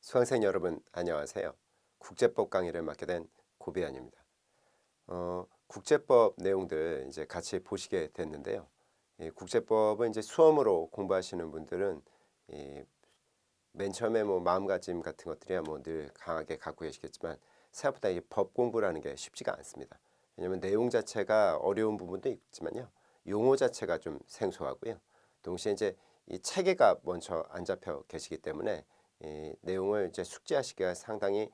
수강생 여러분 안녕하세요. 국제법 강의를 맡게 된 고배현입니다. 국제법 내용들 이제 같이 보시게 됐는데요. 이 국제법은 이제 수험으로 공부하시는 분들은 맨 처음에 뭐 마음가짐 같은 것들이야 뭐 늘 강하게 갖고 계시겠지만 생각보다 이 법 공부라는 게 쉽지가 않습니다. 왜냐하면 내용 자체가 어려운 부분도 있지만요, 용어 자체가 좀 생소하고요. 동시에 이제 이 체계가 먼저 안 잡혀 계시기 때문에 이 내용을 이제 숙지하시기가 상당히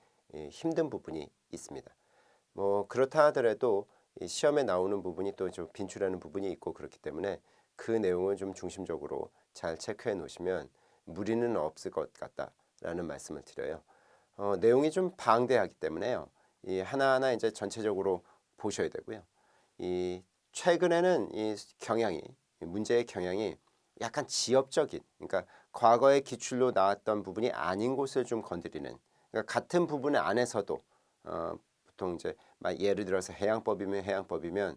힘든 부분이 있습니다. 뭐 그렇다 하더라도 이 시험에 나오는 부분이 또 좀 빈출하는 부분이 있고 그렇기 때문에 그 내용을 좀 중심적으로 잘 체크해 놓으시면 무리는 없을 것 같다라는 말씀을 드려요. 내용이 좀 방대하기 때문에요. 이 하나하나 이제 전체적으로 보셔야 되고요. 이 최근에는 이 경향이 문제의 경향이 약간 지역적인, 그러니까 과거의 기출로 나왔던 부분이 아닌 곳을 좀 건드리는, 그러니까 같은 부분 안에서도 보통 이제 예를 들어서 해양법이면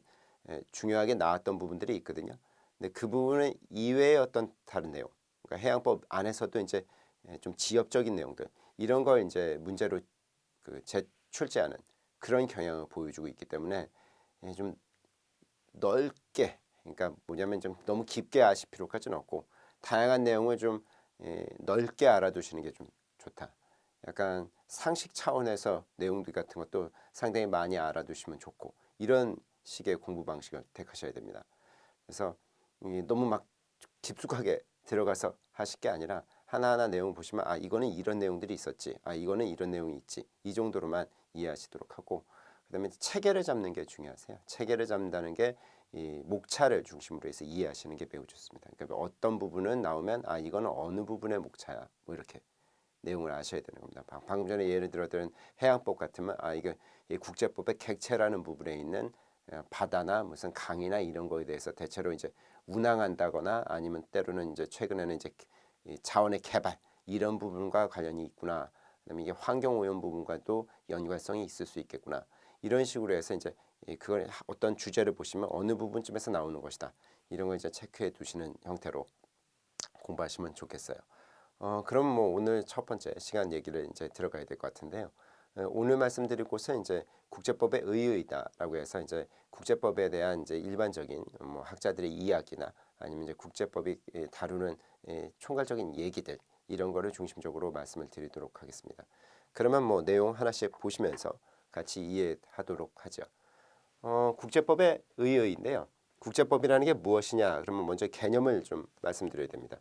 중요하게 나왔던 부분들이 있거든요. 근데 그 부분은 이외의 어떤 다른 내용, 그러니까 해양법 안에서도 이제 좀 지역적인 내용들, 이런 걸 이제 문제로 제출제하는 그런 경향을 보여주고 있기 때문에 좀 넓게, 그러니까 뭐냐면 좀 너무 깊게 아실 필요까지는 없고 다양한 내용을 좀 넓게 알아두시는 게 좀 좋다. 약간 상식 차원에서 내용들 같은 것도 상당히 많이 알아두시면 좋고, 이런 식의 공부 방식을 택하셔야 됩니다. 그래서 너무 막 깊숙하게 들어가서 하실 게 아니라 하나하나 내용 보시면 이거는 이런 내용들이 있었지, 이거는 이런 내용이 있지, 이 정도로만 이해하시도록 하고, 그다음에 체계를 잡는 게 중요하세요. 체계를 잡는다는 게 이 목차를 중심으로 해서 이해하시는 게 매우 좋습니다. 그러니까 어떤 부분은 나오면 이거는 어느 부분의 목차야, 뭐 이렇게 내용을 아셔야 되는 겁니다. 방금 전에 예를 들었던 해양법 같으면 이게 국제법의 객체라는 부분에 있는 바다나 무슨 강이나 이런 거에 대해서 대체로 이제 운항한다거나 아니면 때로는 이제 최근에는 이제 자원의 개발 이런 부분과 관련이 있구나. 그다음에 이게 환경 오염 부분과도 연관성이 있을 수 있겠구나. 이런 식으로 해서 이제 그걸 어떤 주제를 보시면 어느 부분쯤에서 나오는 것이다. 이런 걸 이제 체크해 두시는 형태로 공부하시면 좋겠어요. 그럼 뭐 오늘 첫 번째 시간 얘기를 이제 들어가야 될 것 같은데요. 오늘 말씀드릴 곳은 이제 국제법의 의의다라고 해서 이제 국제법에 대한 이제 일반적인 뭐 학자들의 이야기나 아니면 이제 국제법이 다루는 총괄적인 얘기들, 이런 거를 중심적으로 말씀을 드리도록 하겠습니다. 그러면 뭐 내용 하나씩 보시면서 같이 이해하도록 하죠. 국제법의 의의인데요. 국제법이라는 게 무엇이냐? 그러면 먼저 개념을 좀 말씀드려야 됩니다.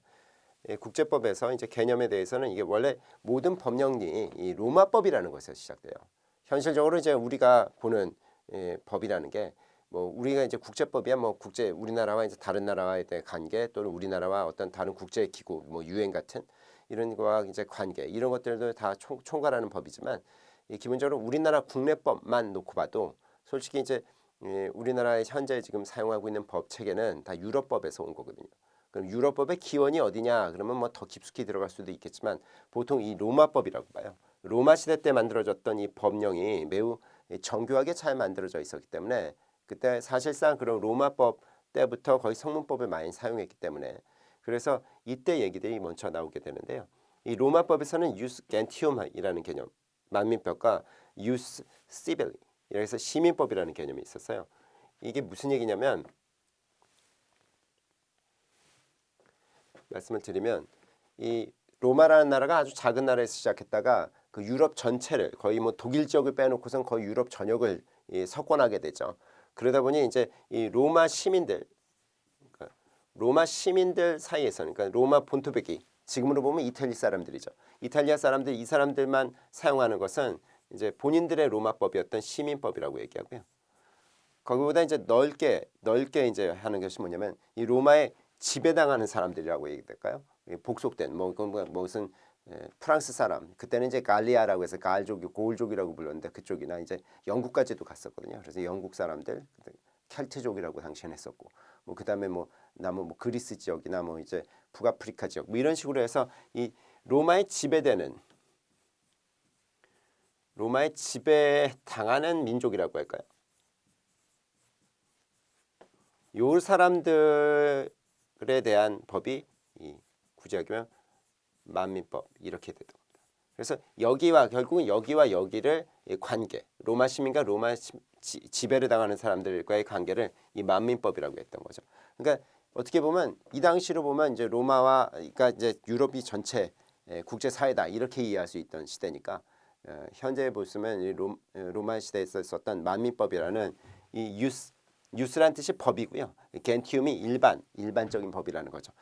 국제법에서 이제 개념에 대해서는 이게 원래 모든 법령이 이 로마법이라는 것에서 시작돼요. 현실적으로 이제 우리가 보는 법이라는 게 뭐 우리가 이제 국제법이야 뭐 우리나라와 이제 다른 나라와의 관계, 또는 우리나라와 어떤 다른 국제 기구 뭐 유엔 같은 이런 거와 이제 관계, 이런 것들도 다 총괄하는 법이지만 기본적으로 우리나라 국내법만 놓고 봐도 솔직히 이제 우리나라의 현재 지금 사용하고 있는 법 체계는 다 유럽법에서 온 거거든요. 그럼 유럽법의 기원이 어디냐? 그러면 뭐 더 깊숙이 들어갈 수도 있겠지만 보통 이 로마법이라고 봐요. 로마 시대 때 만들어졌던 이 법령이 매우 정교하게 잘 만들어져 있었기 때문에 그때 사실상 그런 로마법 때부터 거의 성문법을 많이 사용했기 때문에, 그래서 이때 얘기들이 먼저 나오게 되는데요. 이 로마법에서는 유스 겐티움이라는 개념, 만민법과 유스 시빌리, 이래서 시민법이라는 개념이 있었어요. 이게 무슨 얘기냐면, 말씀을 드리면 이 로마라는 나라가 아주 작은 나라에서 시작했다가 그 유럽 전체를, 거의 뭐 독일 지역을 빼놓고선 거의 유럽 전역을 석권하게 되죠. 그러다 보니 이제 이 로마 시민들 사이에서는, 그러니까 로마 본토백이, 지금으로 보면 이탈리 사람들이죠. 이탈리아 사람들, 이 사람들만 사용하는 것은 이제 본인들의 로마법이었던 시민법이라고 얘기하고요. 거기보다 이제 넓게 이제 하는 것이 뭐냐면 이 로마에 지배당하는 사람들이라고 얘기될까요? 복속된 무슨 프랑스 사람, 그때는 이제 갈리아라고 해서 가을족이 고을족이라고 불렀는데 그쪽이나 이제 영국까지도 갔었거든요. 그래서 영국 사람들, 켈트족이라고 당시엔 했었고, 뭐 그다음에 뭐 남은 뭐 그리스 지역이나 뭐 이제 북아프리카 지역, 뭐 이런 식으로 해서 이 로마에 지배 당하는 민족이라고 할까요? 요 사람들에 대한 법이 이 구제하면 만민법, 이렇게 되는 겁니다. 그래서 여기와 결국은 여기와 여기를 이 관계, 로마 시민과 지배를 당하는 사람들과의 관계를 이 만민법이라고 했던 거죠. 그러니까 어떻게 보면 이 당시로 보면 이제 로마와 그러니까 이제 유럽이 전체 국제 사회다 이렇게 이해할 수 있던 시대니까 현재 보시면 이 로마 시대에서 썼던 만민법이라는 이 유스란 뜻이 법이고요. 겐티움이 일반적인 법이라는 거죠.